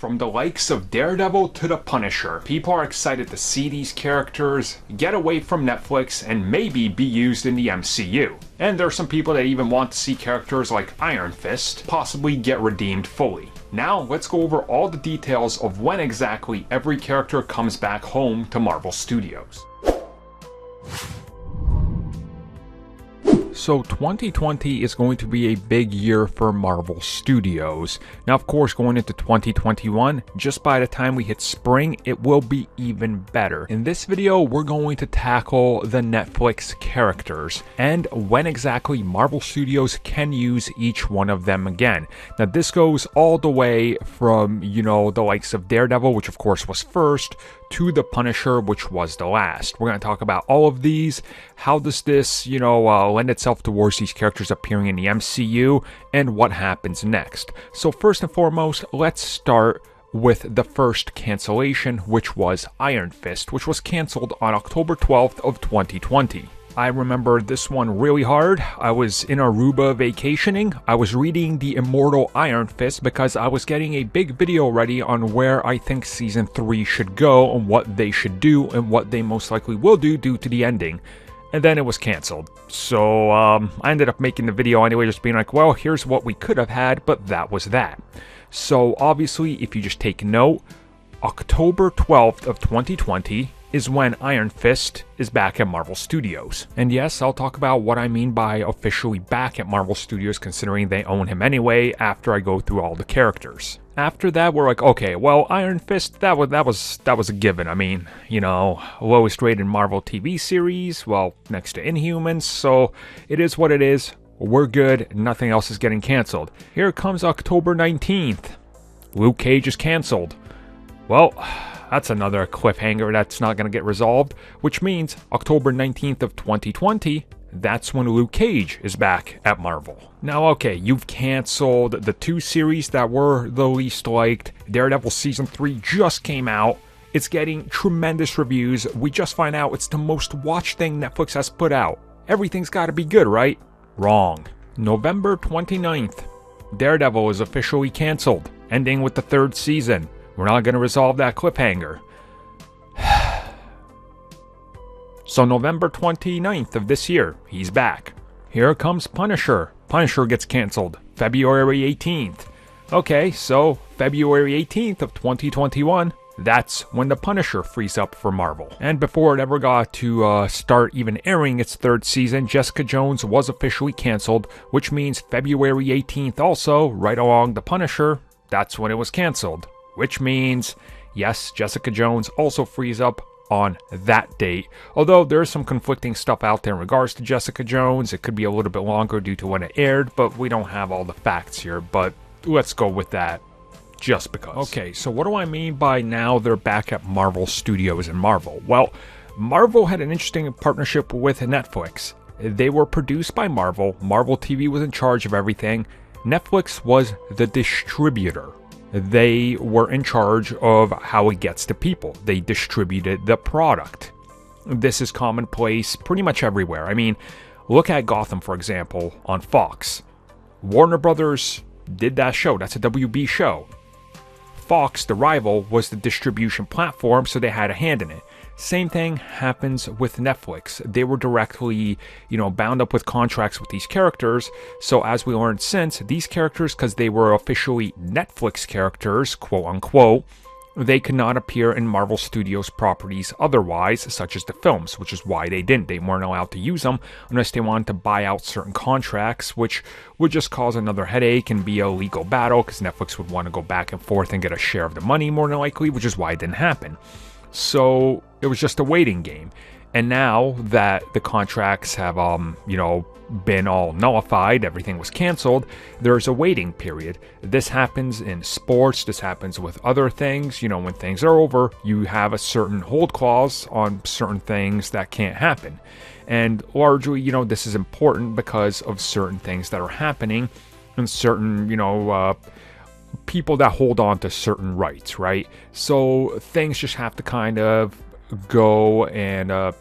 From the likes of Daredevil to the Punisher, people are excited to see these characters get away from Netflix and maybe be used in the MCU. And there are some people that even want to see characters like Iron Fist possibly get redeemed fully. Now let's go over all the details of when exactly every character comes back home to Marvel Studios. So 2020 is going to be a big year for Marvel Studios. Now, of course, going into 2021, just by the time we hit spring, it will be even better. In this video, we're going to tackle the Netflix characters and when exactly Marvel Studios can use each one of them again. Now, this goes all the way from, the likes of Daredevil, which of course was first, to the Punisher, which was the last. We're going to talk about all of these. How does this, lend itself towards these characters appearing in the MCU, and what happens next? So first and foremost, let's start with the first cancellation, which was Iron Fist, which was canceled on October 12th of 2020. I remember this one really hard. I was in Aruba vacationing. I was reading the immortal Iron Fist because I was getting a big video ready on where I think Season 3 should go and what they should do and what they most likely will do due to the ending. And then it was canceled. So I ended up making the video anyway, just being like, well, here's what we could have had, but that was that. So obviously, if you just take note, October 12th of 2020 is when Iron Fist is back at Marvel Studios. And yes, I'll talk about what I mean by officially back at Marvel Studios, considering they own him anyway, after I go through all the characters. After that, we're like, okay, well, Iron Fist, that was a given. I mean, lowest rated Marvel TV series, well, next to Inhumans, so it is what it is. We're good, nothing else is getting canceled. Here comes October 19th. Luke Cage is canceled. Well, that's another cliffhanger that's not going to get resolved, which means October 19th of 2020, that's when Luke Cage is back at Marvel. Now, okay, you've canceled the two series that were the least liked. Daredevil Season 3 just came out. It's getting tremendous reviews. We just find out it's the most watched thing Netflix has put out. Everything's got to be good, right? Wrong. November 29th, Daredevil is officially canceled, ending with the third season. We're not going to resolve that cliffhanger. So November 29th of this year, he's back. Here comes Punisher. Punisher gets canceled. February 18th. Okay, so February 18th of 2021, that's when the Punisher frees up for Marvel. And before it ever got to start even airing its third season, Jessica Jones was officially canceled, which means February 18th also, right along the Punisher, that's when it was canceled. Which means, yes, Jessica Jones also frees up on that date. Although there's some conflicting stuff out there in regards to Jessica Jones. It could be a little bit longer due to when it aired, but we don't have all the facts here. But let's go with that just because. Okay, so what do I mean by now they're back at Marvel Studios and Marvel? Well, Marvel had an interesting partnership with Netflix. They were produced by Marvel. Marvel TV was in charge of everything. Netflix was the distributor. They were in charge of how it gets to people. They distributed the product. This is commonplace pretty much everywhere. I mean, look at Gotham, for example, on Fox. Warner Brothers did that show. That's a WB show. Fox, the rival, was the distribution platform, so they had a hand in it. Same thing happens with Netflix. They were directly, bound up with contracts with these characters. So as we learned since, these characters, because they were officially Netflix characters, quote unquote, they could not appear in Marvel Studios properties otherwise, such as the films, which is why they didn't. They weren't allowed to use them unless they wanted to buy out certain contracts, which would just cause another headache and be a legal battle, because Netflix would want to go back and forth and get a share of the money more than likely, which is why it didn't happen. So it was just a waiting game. And now that the contracts have, been all nullified, everything was canceled, there's a waiting period. This happens in sports, this happens with other things. When things are over, you have a certain hold clause on certain things that can't happen. And largely, this is important because of certain things that are happening and certain, people that hold on to certain rights, right? So things just have to kind of go and,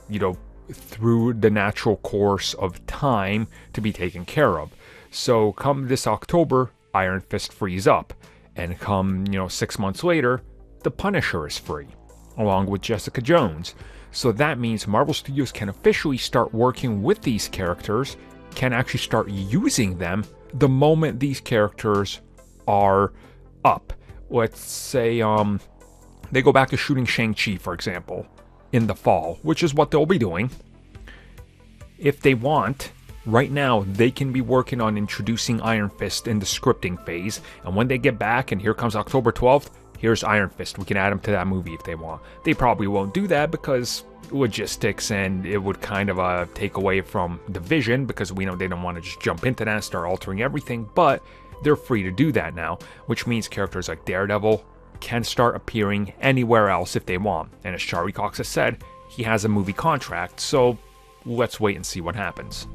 through the natural course of time to be taken care of. So come this October, Iron Fist frees up. And come, 6 months later, The Punisher is free, along with Jessica Jones. So that means Marvel Studios can officially start working with these characters, can actually start using them the moment these characters are up. Let's say they go back to shooting Shang-Chi, for example, in the fall, which is what they'll be doing. If they want, right now, they can be working on introducing Iron Fist in the scripting phase, and when they get back, and here comes October 12th, here's Iron Fist. We can add him to that movie if they want. They probably won't do that because logistics, and it would kind of take away from the vision, because we know they don't want to just jump into that and start altering everything, but they're free to do that now, which means characters like Daredevil can start appearing anywhere else if they want. And as Charlie Cox has said, he has a movie contract, so let's wait and see what happens.